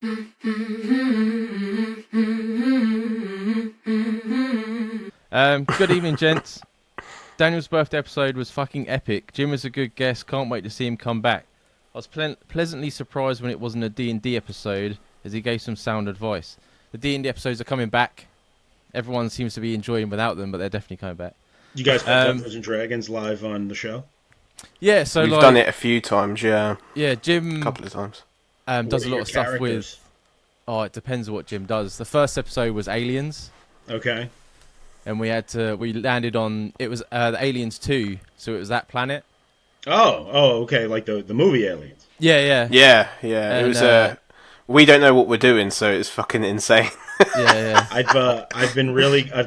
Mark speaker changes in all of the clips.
Speaker 1: Good evening, gents. Daniel's birthday episode was fucking epic. Jim was a good guest. Can't wait to see him come back. I was pleasantly surprised when it wasn't a D&D episode, as he gave some sound advice. The D&D episodes are coming back. Everyone seems to be enjoying without them, but they're definitely coming back.
Speaker 2: You guys play Dungeons and Dragons live on the show?
Speaker 1: Yeah, so
Speaker 3: we've done it a few times. Yeah,
Speaker 1: Jim
Speaker 3: a couple of times.
Speaker 1: Does a lot of stuff with. Oh, it depends on what Jim does. The first episode was Aliens.
Speaker 2: Okay.
Speaker 1: And we landed on, it was the Aliens 2, so it was that planet.
Speaker 2: Okay, like the movie Aliens.
Speaker 1: Yeah.
Speaker 3: And, it was, we don't know what we're doing, so it's fucking insane.
Speaker 1: Yeah.
Speaker 2: I've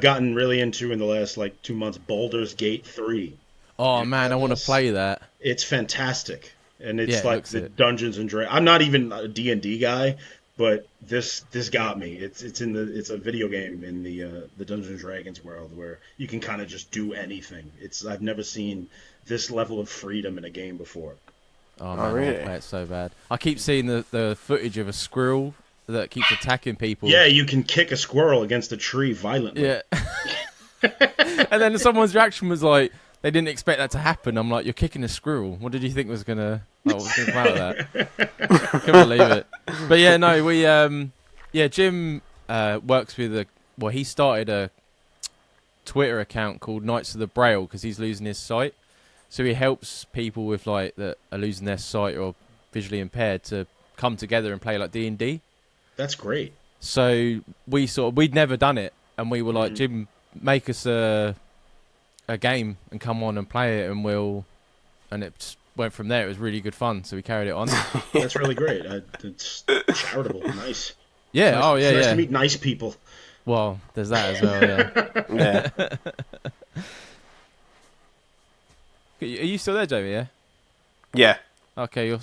Speaker 2: gotten really into, in the last, 2 months, Baldur's Gate 3.
Speaker 1: Oh, man, I want to play that.
Speaker 2: It's fantastic. And it's
Speaker 1: the
Speaker 2: Dungeons and Dragons. I'm not even a D&D guy, but this got me. It's a video game in the Dungeons and Dragons world where you can kind of just do anything. I've never seen this level of freedom in a game before.
Speaker 1: Oh man, really? I want to play it so bad. I keep seeing the footage of a squirrel that keeps attacking people.
Speaker 2: Yeah, you can kick a squirrel against a tree violently.
Speaker 1: Yeah. And then someone's reaction was like, they didn't expect that to happen. I'm like, you're kicking a squirrel. What did you think was gonna come out of that? Couldn't believe it. But yeah, no, Jim works with he started a Twitter account called Knights of the Braille because he's losing his sight. So he helps people with that are losing their sight or visually impaired to come together and play D&D.
Speaker 2: That's great.
Speaker 1: So we'd never done it, and we were like, Jim, make us a game and come on and play it, and it just went from there. It was really good fun, so we carried it on.
Speaker 2: That's really great. It's charitable, nice.
Speaker 1: Yeah,
Speaker 2: it's nice to meet nice people.
Speaker 1: Well, there's that as well. Yeah. Are you still there, Jamie? Yeah.
Speaker 3: Yeah.
Speaker 1: Okay, you're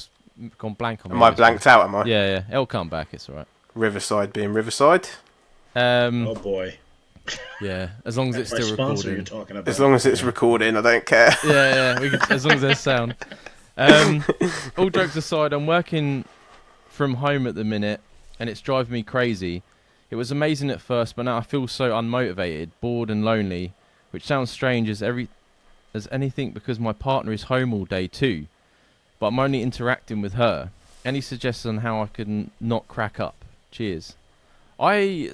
Speaker 1: gone blank on me.
Speaker 3: Am I blanked out? Am I?
Speaker 1: Yeah. It'll come back. It's all right.
Speaker 3: Riverside being Riverside.
Speaker 2: Oh boy.
Speaker 1: Yeah, as long as it's still recording.
Speaker 2: You're talking about.
Speaker 3: As long as it's recording, I don't care.
Speaker 1: Yeah. As long as there's sound. All jokes aside, I'm working from home at the minute, and it's driving me crazy. It was amazing at first, but now I feel so unmotivated, bored, and lonely, which sounds strange as anything because my partner is home all day too, but I'm only interacting with her. Any suggestions on how I can not crack up? Cheers. I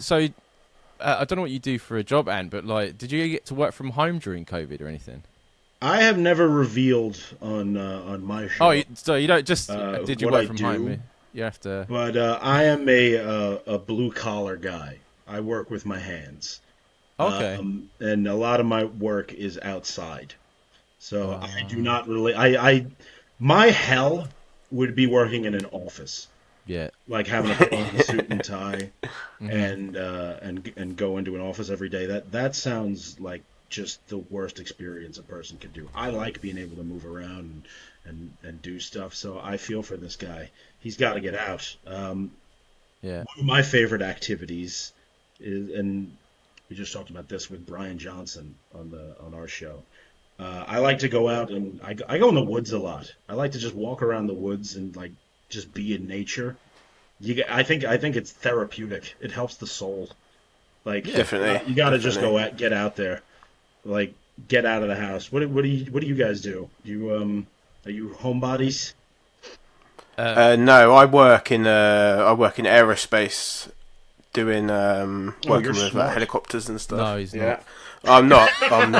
Speaker 1: don't know what you do for a job, Anne, but did you get to work from home during COVID or anything?
Speaker 2: I have never revealed on my show.
Speaker 1: Oh, so you don't just did you work from home? You have to.
Speaker 2: But I am a blue collar guy. I work with my hands.
Speaker 1: Okay.
Speaker 2: And a lot of my work is outside, so I do not really. My hell would be working in an office.
Speaker 1: Yeah.
Speaker 2: Like having to put on a suit and tie, and go into an office every day. That sounds like just the worst experience a person could do. I like being able to move around and do stuff. So I feel for this guy. He's got to get out. One of my favorite activities is, and we just talked about this with Brian Johnson on our show. I like to go out and I go in the woods a lot. I like to just walk around the woods and just be in nature. I think it's therapeutic. It helps the soul.
Speaker 3: Definitely.
Speaker 2: You got to just get out there. Get out of the house. What do you guys do? Are you homebodies?
Speaker 3: No, I work in aerospace, doing working with helicopters and stuff.
Speaker 1: No, he's not.
Speaker 3: I'm not.
Speaker 1: Cut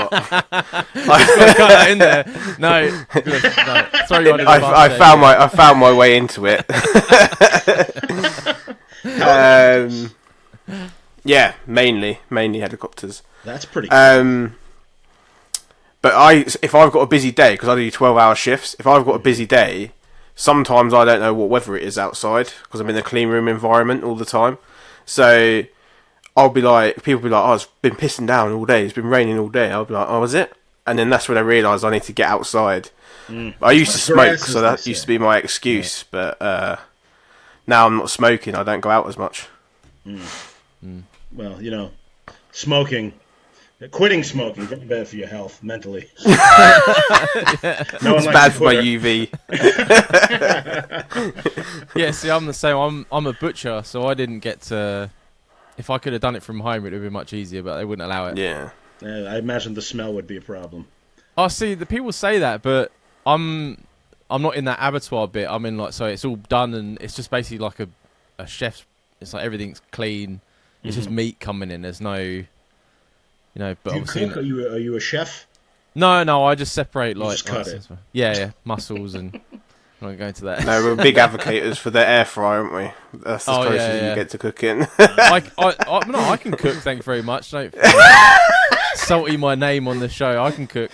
Speaker 1: that in there. No. Sorry, you
Speaker 3: I found my way into it. Yeah, mainly helicopters.
Speaker 2: That's pretty cool.
Speaker 3: But if I've got a busy day, because I do 12-hour shifts, if I've got a busy day, sometimes I don't know what weather it is outside because I'm in a clean room environment all the time. So I'll be like, people will be like, oh, it's been pissing down all day, it's been raining all day. I'll be like, oh, is it? And then that's when I realise I need to get outside. I used to smoke, so that used to be my excuse. Yeah. But now I'm not smoking, I don't go out as much.
Speaker 2: Well, smoking Quitting smoking very bad for your health mentally. No one
Speaker 3: It's
Speaker 2: likes
Speaker 3: bad
Speaker 2: a
Speaker 3: for my
Speaker 2: quitter.
Speaker 3: UV.
Speaker 1: Yeah, see, I'm the same. I'm a butcher, so I didn't get to. If I could have done it from home, it would have been much easier, but they wouldn't allow it.
Speaker 3: Yeah.
Speaker 2: I imagine the smell would be a problem.
Speaker 1: Oh, see, the people say that, but I'm not in that abattoir bit. I'm in like, so it's all done, and it's just basically like a chef's. It's like everything's clean. It's just meat coming in. There's no, But
Speaker 2: Do you
Speaker 1: obviously,
Speaker 2: cook? Are you a chef?
Speaker 1: no. I just separate
Speaker 2: You just cut it.
Speaker 1: Yeah, muscles, and I'm not going to that.
Speaker 3: No, we're big advocates for the air fryer, aren't we? That's as
Speaker 1: Oh,
Speaker 3: close
Speaker 1: yeah,
Speaker 3: as
Speaker 1: yeah.
Speaker 3: you get to cooking.
Speaker 1: No, I can cook. Thank you very much. Don't salty my name on the show. I can cook.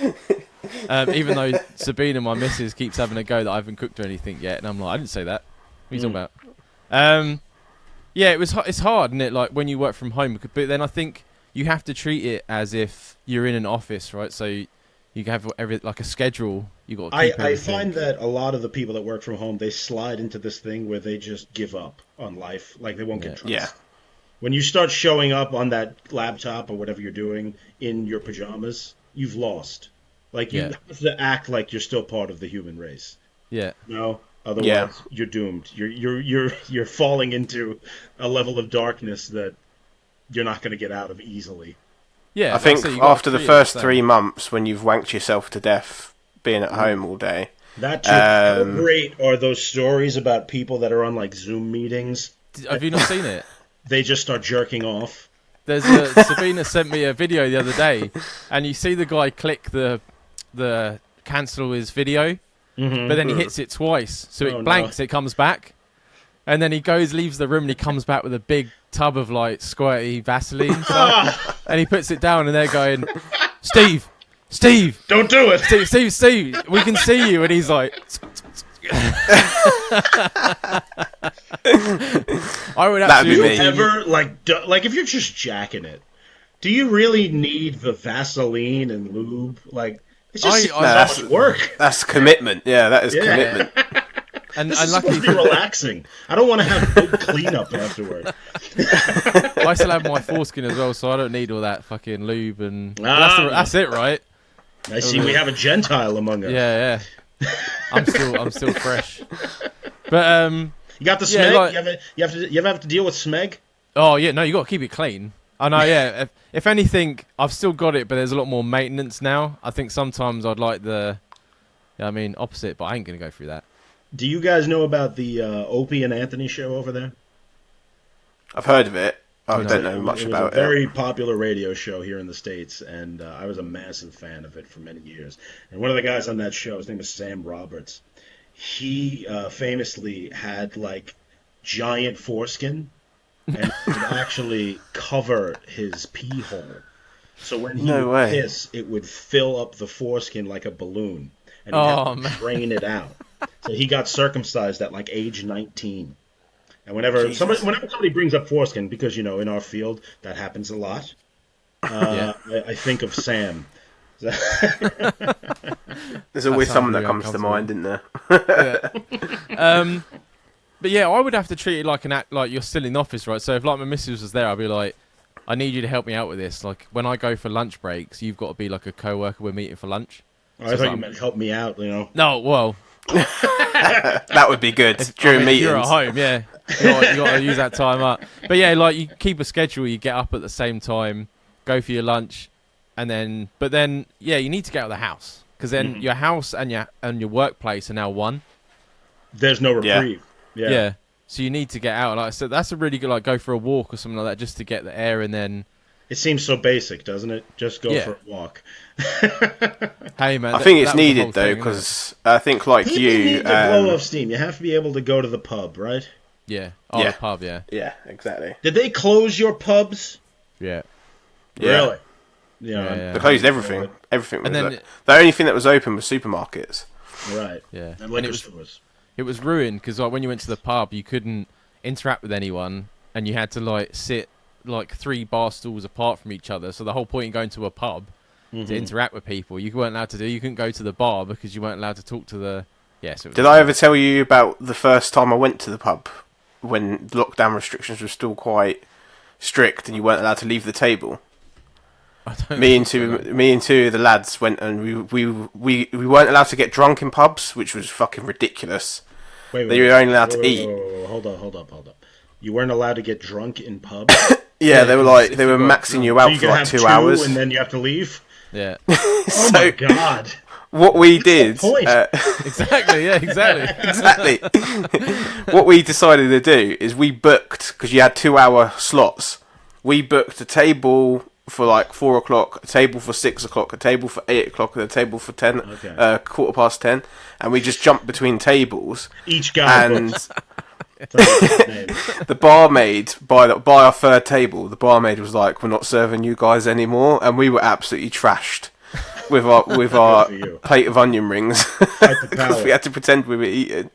Speaker 1: Even though Sabina, my missus, keeps having a go that I haven't cooked or anything yet, and I'm like, I didn't say that. What are you talking about? Yeah, it's hard, isn't it? Like when you work from home, but then I think you have to treat it as if you're in an office, right? So you have like a schedule. You got to keep
Speaker 2: I
Speaker 1: everything.
Speaker 2: find that a lot of the people that work from home, they slide into this thing where they just give up on life. Like they won't get trust.
Speaker 3: Yeah.
Speaker 2: When you start showing up on that laptop or whatever you're doing in your pajamas, you've lost. Like you
Speaker 1: Yeah.
Speaker 2: have to act like you're still part of the human race.
Speaker 1: Yeah,
Speaker 2: No, otherwise
Speaker 3: Yeah.
Speaker 2: you're doomed. You're falling into a level of darkness that you're not going to get out of easily.
Speaker 1: yeah.
Speaker 3: I
Speaker 1: like
Speaker 3: think
Speaker 1: say, you gotta
Speaker 3: after the
Speaker 1: treat it
Speaker 3: first
Speaker 1: same.
Speaker 3: 3 months, when you've wanked yourself to death being at home all day,
Speaker 2: That too. How great are those stories about people that are on like Zoom meetings?
Speaker 1: Have you not seen it?
Speaker 2: They just start jerking off.
Speaker 1: Sabina sent me a video the other day, and you see the guy click the cancel his video, but then he hits it twice, so
Speaker 2: Oh,
Speaker 1: it blanks. It comes back, and then he leaves the room, and he comes back with a big tub of like squirty Vaseline stuff, and he puts it down, and they're going, Steve,
Speaker 2: Don't do it.
Speaker 1: Steve, we can see you, and he's like. I would
Speaker 3: That'd be
Speaker 1: absolutely
Speaker 3: me.
Speaker 2: Ever like if you're just jacking it, do you really need the Vaseline and lube? Like it's just so
Speaker 3: that's-
Speaker 2: much work.
Speaker 3: that's commitment. Yeah, that is
Speaker 2: Yeah.
Speaker 3: commitment.
Speaker 1: and
Speaker 2: This is
Speaker 1: luckily
Speaker 2: supposed to be relaxing. I don't want to have big cleanup afterward.
Speaker 1: I still have my foreskin as well, so I don't need all that fucking lube and
Speaker 2: Ah.
Speaker 1: that's it, right?
Speaker 2: I see we have a Gentile among us.
Speaker 1: Yeah. I'm still fresh. But
Speaker 2: You got the
Speaker 1: Yeah,
Speaker 2: smeg?
Speaker 1: like-
Speaker 2: You ever have to deal with smeg?
Speaker 1: oh yeah, no, you got to keep it clean. I know, yeah. If anything, I've still got it, but there's a lot more maintenance now. I think sometimes I'd like opposite, but I ain't gonna go through that.
Speaker 2: Do you guys know about the Opie and Anthony show over there?
Speaker 3: I've heard of it. I
Speaker 1: No.
Speaker 3: don't know much
Speaker 2: It was
Speaker 3: about
Speaker 2: a very popular radio show here in the States, and I was a massive fan of it for many years. And one of the guys on that show, his name was Sam Roberts. He famously had like giant foreskin, and would actually cover his pee hole. So when he
Speaker 3: No
Speaker 2: would
Speaker 3: way.
Speaker 2: piss, it would fill up the foreskin like a balloon, and he'd
Speaker 1: Oh,
Speaker 2: have to
Speaker 1: man.
Speaker 2: drain it out. So he got circumcised at like age 19. And whenever somebody brings up foreskin, because in our field that happens a lot, I think of Sam.
Speaker 3: There's always
Speaker 1: sounds
Speaker 3: someone that
Speaker 1: really
Speaker 3: comes to mind, isn't there?
Speaker 1: But yeah, I would have to treat it like like you're still in the office, right? So if like my missus was there, I'd be like, I need you to help me out with this. Like when I go for lunch breaks, you've got to be like a co-worker we're meeting for lunch.
Speaker 2: I thought you meant help me out,
Speaker 1: No, well,
Speaker 3: That would be good during
Speaker 1: if
Speaker 3: meetings.
Speaker 1: you're at home, yeah. You got to use that time up. But yeah, like you keep a schedule. You get up at the same time, go for your lunch, and then. But then, yeah, you need to get out of the house because then your house and your workplace are now one.
Speaker 2: There's no reprieve.
Speaker 1: Yeah. So you need to get out. Like I said, that's a really good go for a walk or something like that, just to get the air and then.
Speaker 2: It seems so basic, doesn't it? Just go
Speaker 1: Yeah.
Speaker 2: for a walk.
Speaker 1: Hey man,
Speaker 3: I think it's
Speaker 1: that was the whole
Speaker 3: needed though,
Speaker 1: thing, isn't it?
Speaker 3: because I think like
Speaker 2: People
Speaker 3: you.
Speaker 2: need to blow off steam. You have to be able to go to the pub, right?
Speaker 1: Yeah.
Speaker 3: Yeah.
Speaker 1: The pub. Yeah.
Speaker 3: Yeah, exactly.
Speaker 2: Did they close your pubs?
Speaker 1: Yeah.
Speaker 3: Yeah.
Speaker 2: Really?
Speaker 1: Yeah.
Speaker 3: They closed everything. Everything was
Speaker 1: And then-
Speaker 3: the only thing that was open was supermarkets.
Speaker 2: Right.
Speaker 1: Yeah.
Speaker 2: And liquor
Speaker 1: it was
Speaker 2: stores.
Speaker 1: it was ruined because like when you went to the pub, you couldn't interact with anyone, and you had to like sit like 3 bar stools apart from each other. So the whole point in going to a pub to interact with people, you weren't allowed to do. You couldn't go to the bar because you weren't allowed to talk to the. Yeah. So it was
Speaker 3: Did I ever tell you about the first time I went to the pub when lockdown restrictions were still quite strict and you weren't allowed to leave the table?
Speaker 1: I don't
Speaker 3: Me
Speaker 1: know.
Speaker 3: and two of the lads went, and we weren't allowed to get drunk in pubs, which was fucking ridiculous.
Speaker 2: Wait,
Speaker 3: They
Speaker 2: wait,
Speaker 3: were
Speaker 2: wait,
Speaker 3: only allowed
Speaker 2: wait,
Speaker 3: to
Speaker 2: wait,
Speaker 3: eat.
Speaker 2: wait, wait, wait, hold up. You weren't allowed to get drunk in pubs,
Speaker 3: Yeah,
Speaker 1: Yeah,
Speaker 3: they were
Speaker 1: 'cause
Speaker 3: like
Speaker 1: if
Speaker 3: they
Speaker 1: you
Speaker 3: were
Speaker 1: got
Speaker 3: maxing you
Speaker 1: drunk-
Speaker 2: so
Speaker 3: out
Speaker 2: you
Speaker 3: for
Speaker 2: can
Speaker 3: like
Speaker 2: have
Speaker 3: 2
Speaker 2: two
Speaker 3: hours.
Speaker 2: and then you have to leave.
Speaker 1: Yeah.
Speaker 2: Oh
Speaker 3: So
Speaker 2: my god!
Speaker 3: what we
Speaker 2: What's the
Speaker 3: did,
Speaker 2: point?
Speaker 1: Exactly. Yeah. Exactly.
Speaker 3: exactly, what we decided to do is we booked, because you had 2 hour slots. We booked a table for like 4 o'clock, a table for 6 o'clock, a table for 8 o'clock, and a table for 10,
Speaker 2: Okay.
Speaker 3: 10:15, and we just jumped between tables.
Speaker 2: Each guy
Speaker 3: And
Speaker 2: books. That's his name.
Speaker 3: the barmaid, by our third table, the barmaid was like, "We're not serving you guys anymore," and we were absolutely trashed with our
Speaker 2: for you.
Speaker 3: plate of onion rings
Speaker 2: Fight the
Speaker 3: because
Speaker 2: power.
Speaker 3: we had to pretend we were eating.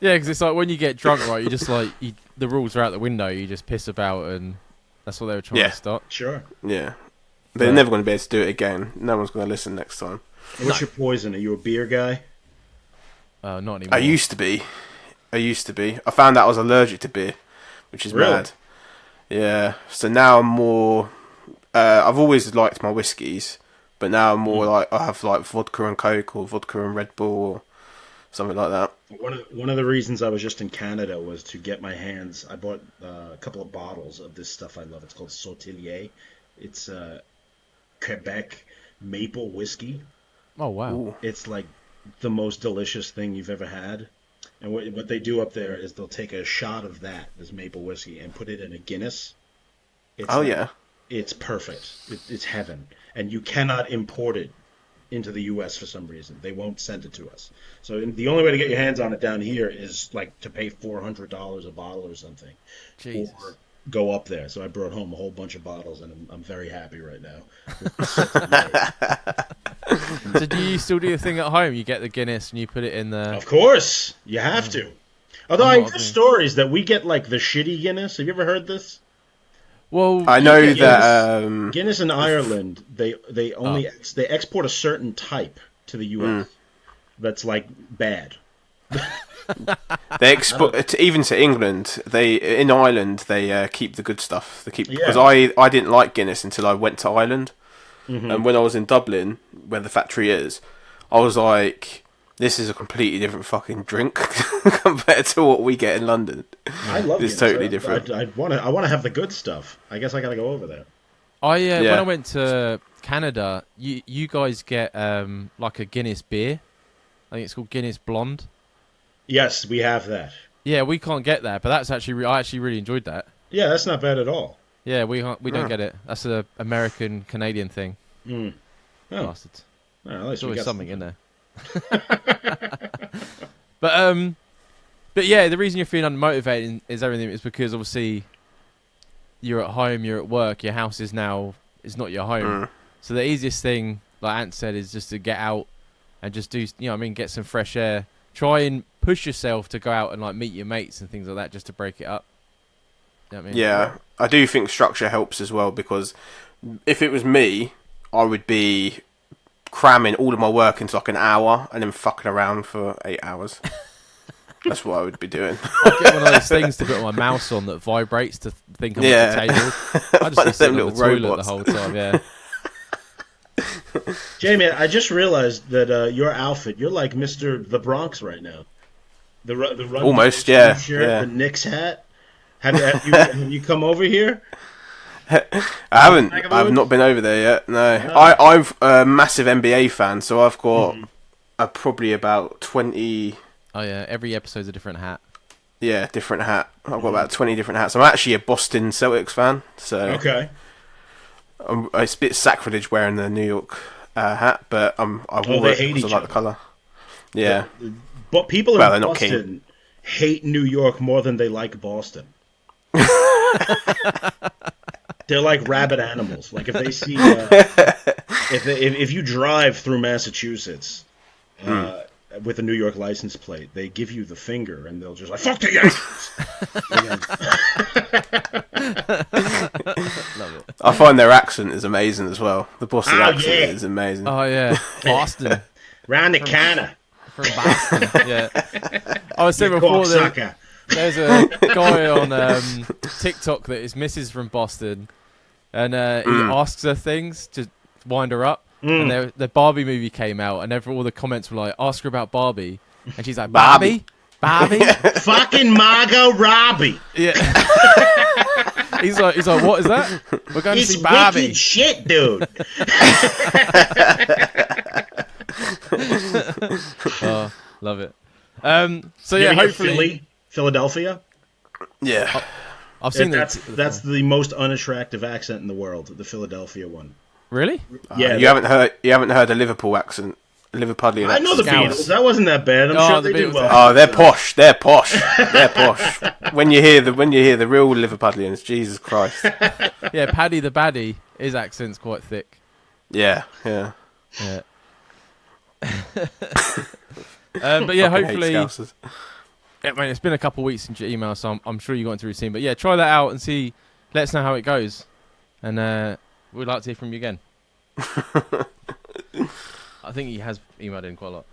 Speaker 1: Yeah, because it's like when you get drunk, right? You just like the rules are out the window. You just piss about, and that's what they were trying
Speaker 3: Yeah.
Speaker 1: to stop.
Speaker 2: Sure.
Speaker 3: Yeah, they're never going to be able to do it again. No one's going to listen next time.
Speaker 2: What's your poison? Are you a beer guy?
Speaker 1: Not anymore.
Speaker 3: I used to be. I found out I was allergic to beer, which is
Speaker 2: Really?
Speaker 3: mad. Yeah. So now I'm more. I've always liked my whiskies, but now I'm more like I have like vodka and Coke or vodka and Red Bull or something like that.
Speaker 2: One of the reasons I was just in Canada was to get my hands. I bought a couple of bottles of this stuff I love. It's called Sautillier. It's Quebec maple whiskey.
Speaker 1: Oh wow.
Speaker 3: Ooh.
Speaker 2: It's like the most delicious thing you've ever had. And what they do up there is they'll take a shot of that, this maple whiskey, and put it in a Guinness. It's
Speaker 3: Oh
Speaker 2: like-
Speaker 3: yeah.
Speaker 2: It's perfect. It's heaven. And you cannot import it into the U.S. for some reason. They won't send it to us. So the only way to get your hands on it down here is like to pay $400 a bottle or something.
Speaker 1: Jesus.
Speaker 2: Or go up there. So I brought home a whole bunch of bottles, and I'm very happy right now. With the Sautillier.
Speaker 1: So do you still do the thing at home? You get the Guinness and you put it in the.
Speaker 2: Of course, you have to. Although
Speaker 1: I'm
Speaker 2: I
Speaker 1: not
Speaker 2: hear
Speaker 1: a-
Speaker 2: stories that we get like the shitty Guinness. Have you ever heard this?
Speaker 1: Well,
Speaker 3: I know
Speaker 2: Guinness-
Speaker 3: that.
Speaker 2: Guinness in Ireland, they only they export a certain type to the U.S. That's like bad.
Speaker 3: They export even to England. They in Ireland they keep the good stuff. They keep
Speaker 2: Yeah.
Speaker 3: because I didn't like Guinness until I went to Ireland, and when I was in Dublin, where the factory is, I was like, "This is a completely different fucking drink compared to what we get in London."
Speaker 2: I love
Speaker 3: It's
Speaker 2: Guinness.
Speaker 3: totally different.
Speaker 2: I want to have the good stuff. I guess I gotta go over there.
Speaker 1: when
Speaker 3: Yeah.
Speaker 1: I went to Canada, you guys get like a Guinness beer. I think it's called Guinness Blonde.
Speaker 2: Yes, we have that.
Speaker 1: Yeah, we can't get that, but that's actually I actually really enjoyed that.
Speaker 2: Yeah, that's not bad at all.
Speaker 1: Yeah, we don't
Speaker 3: Yeah.
Speaker 1: get it. That's a American Canadian thing.
Speaker 2: Mm. Oh,
Speaker 1: Bastards.
Speaker 2: well, at
Speaker 1: There's
Speaker 2: least we
Speaker 1: always
Speaker 2: got
Speaker 1: something in there. But yeah, the reason you're feeling unmotivated is everything is because obviously you're at home, you're at work, your house is not your home. So the easiest thing, like Ant said, is just to get out and just do, get some fresh air. Try and push yourself to go out and like meet your mates and things like that, just to break it up. You know what I mean?
Speaker 3: Yeah, I do think structure helps as well, because if it was me, I would be cramming all of my work into like an hour and then fucking around for 8 hours. That's what I would be doing.
Speaker 1: I'd get one of those things to put my mouse on that vibrates to think I'm at the table. I just
Speaker 3: One
Speaker 1: be
Speaker 3: of
Speaker 1: sitting
Speaker 3: them
Speaker 1: on the
Speaker 3: little
Speaker 1: toilet
Speaker 3: robots.
Speaker 1: the whole time. Yeah.
Speaker 2: Jamie, I just realized that your outfit, you're like Mr. The Bronx right now. The run
Speaker 3: Almost, yeah,
Speaker 2: shirt,
Speaker 3: yeah.
Speaker 2: the Knicks hat. Have you come over here?
Speaker 3: I haven't.
Speaker 2: Back of the
Speaker 3: I've
Speaker 2: woods?
Speaker 3: not been over there yet. No,
Speaker 2: Ah.
Speaker 3: I'm a massive NBA fan, so I've got probably about 20.
Speaker 1: Oh yeah. Every episode's a different hat.
Speaker 3: Yeah, different hat. I've got about 20 different hats. I'm actually a Boston Celtics fan, so
Speaker 2: Okay.
Speaker 3: it's a bit sacrilege wearing the New York hat, but I wore
Speaker 2: they
Speaker 3: it
Speaker 2: hate
Speaker 3: because
Speaker 2: each
Speaker 3: I like the
Speaker 2: other.
Speaker 3: colour. Yeah,
Speaker 2: But people
Speaker 3: Well, they're
Speaker 2: in
Speaker 3: not
Speaker 2: Boston hate New York more than they like Boston. They're like rabid animals. Like if they see, if you drive through Massachusetts with a New York license plate, they give you the finger and they'll just like fuck the Yankees.
Speaker 1: Love it.
Speaker 3: I find their accent is amazing as well. The Boston
Speaker 2: Oh,
Speaker 3: accent
Speaker 2: yeah.
Speaker 3: is amazing.
Speaker 1: Oh yeah. Boston.
Speaker 2: Round the corner,
Speaker 1: From Boston. Yeah. I was saying
Speaker 2: you
Speaker 1: before that
Speaker 2: cocksucker.
Speaker 1: there's a guy on TikTok that his missus from Boston, and he asks her things to wind her up. And the Barbie movie came out, and all the comments were like, "Ask her about Barbie," and she's like, "Barbie, Barbie,
Speaker 2: Fucking Margot Robbie."
Speaker 1: yeah." he's like, "What is that? We're going to see Barbie."
Speaker 2: Wicked shit, dude.
Speaker 1: Oh, love it. So yeah, hopefully
Speaker 2: Philadelphia.
Speaker 3: Yeah.
Speaker 1: I've seen
Speaker 2: That's the most unattractive accent in the world, the Philadelphia one.
Speaker 1: Really?
Speaker 2: Yeah,
Speaker 3: you haven't heard the Liverpool accent, Liverpudlian accent.
Speaker 2: I know the Beatles. That wasn't that bad. I'm sure
Speaker 1: the
Speaker 2: they did
Speaker 1: Beatles.
Speaker 2: well.
Speaker 3: Oh, they're posh. They're posh. They're posh. When you hear the real Liverpudlians, Jesus Christ.
Speaker 1: Yeah, Paddy the Baddie. His accent's quite thick.
Speaker 3: Yeah.
Speaker 1: Yeah. But yeah,
Speaker 3: Fucking
Speaker 1: hopefully.
Speaker 3: hate Scousers.
Speaker 1: Yeah, man, it's been a couple of weeks since your email, so I'm sure you got into the routine. But yeah, try that out and see. Let us know how it goes, and we'd like to hear from you again. I think he has emailed in quite a lot.